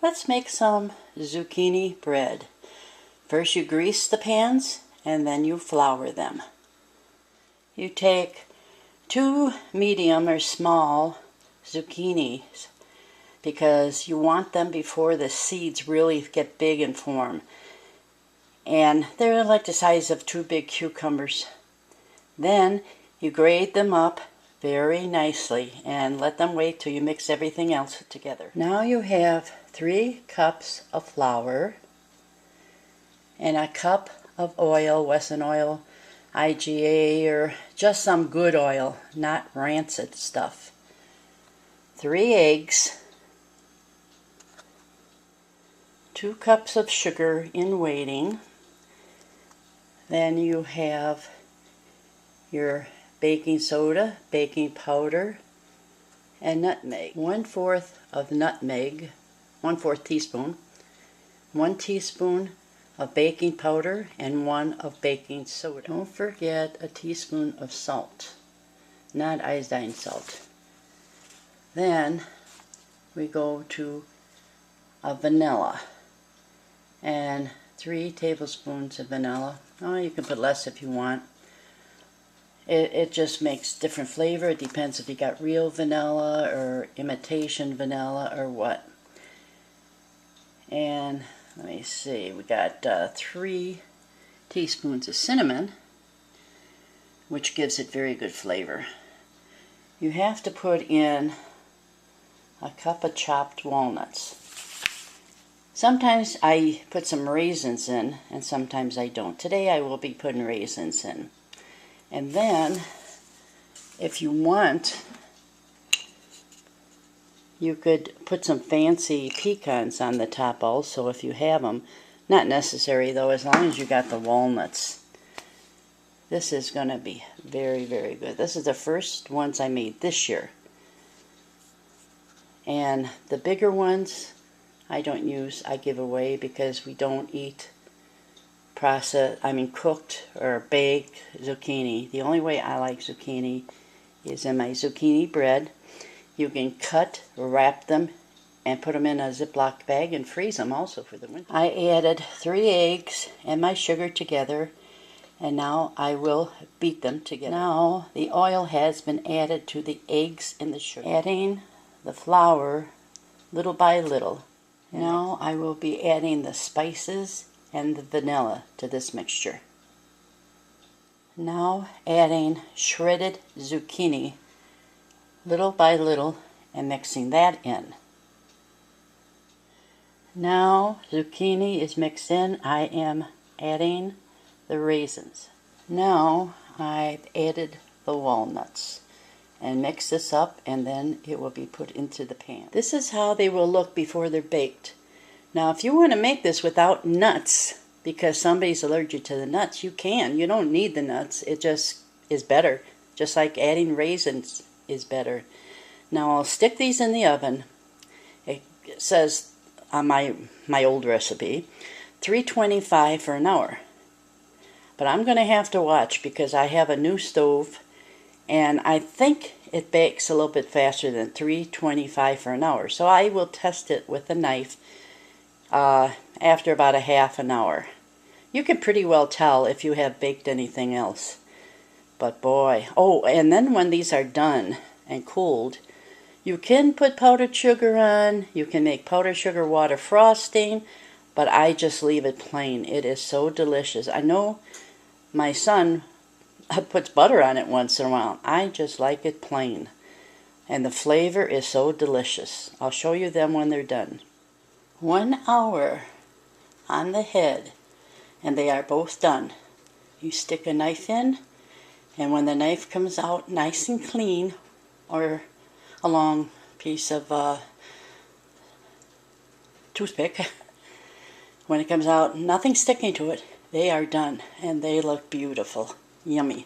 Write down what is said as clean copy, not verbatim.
Let's make some zucchini bread. First you grease the pans and then you flour them. You take 2 medium or small zucchinis because you want them before the seeds really get big and form. And they're like the size of 2 big cucumbers. Then you grate them up very nicely and let them wait till you mix everything else together. Now you have 3 cups of flour and a cup of oil, Wesson oil, IGA, or just some good oil, not rancid stuff. 3 eggs, 2 cups of sugar in waiting. Then you have your baking soda, baking powder, and nutmeg. 1/4 of nutmeg, 1/4 teaspoon, 1 teaspoon of baking powder, and 1 of baking soda. Don't forget a teaspoon of salt, not iodine salt. Then we go to a vanilla, and 3 tablespoons of vanilla. Oh, you can put less if you want. It just makes different flavor. It depends if you got real vanilla or imitation vanilla or what. And let me see, we got 3 teaspoons of cinnamon, which gives it very good flavor. You have to put in a cup of chopped walnuts. Sometimes I put some raisins in, and sometimes I don't. Today I will be putting raisins in. And then, if you want, you could put some fancy pecans on the top also if you have them. Not necessary though, as long as you got the walnuts. This is going to be very, very good. This is the first ones I made this year. And the bigger ones I don't use, I give away because we don't eat cooked or baked zucchini. The only way I like zucchini is in my zucchini bread. You can cut, wrap them, and put them in a Ziploc bag and freeze them also for the winter. I added 3 eggs and my sugar together, and now I will beat them together. Now the oil has been added to the eggs and the sugar. Adding the flour little by little. Now I will be adding the spices and the vanilla to this mixture. Now adding shredded zucchini little by little and mixing that in. Now zucchini is mixed in, I am adding the raisins. Now I've added the walnuts and mix this up, and then it will be put into the pan. This is how they will look before they're baked. Now if you want to make this without nuts, because somebody's allergic to the nuts, you can. You don't need the nuts. It just is better. Just like adding raisins is better. Now I'll stick these in the oven. It says on my old recipe, 325 for an hour. But I'm going to have to watch because I have a new stove, and I think it bakes a little bit faster than 325 for an hour. So I will test it with a knife after about a half an hour. You can pretty well tell if you have baked anything else. But boy, oh, and then when these are done and cooled, you can put powdered sugar on, you can make powdered sugar water frosting, but I just leave it plain. It is so delicious. I know my son puts butter on it once in a while. I just like it plain. And the flavor is so delicious. I'll show you them when they're done. 1 hour on the head, and they are both done. You stick a knife in, and when the knife comes out nice and clean, or a long piece of toothpick, when it comes out, nothing sticking to it, they are done, and they look beautiful. Yummy.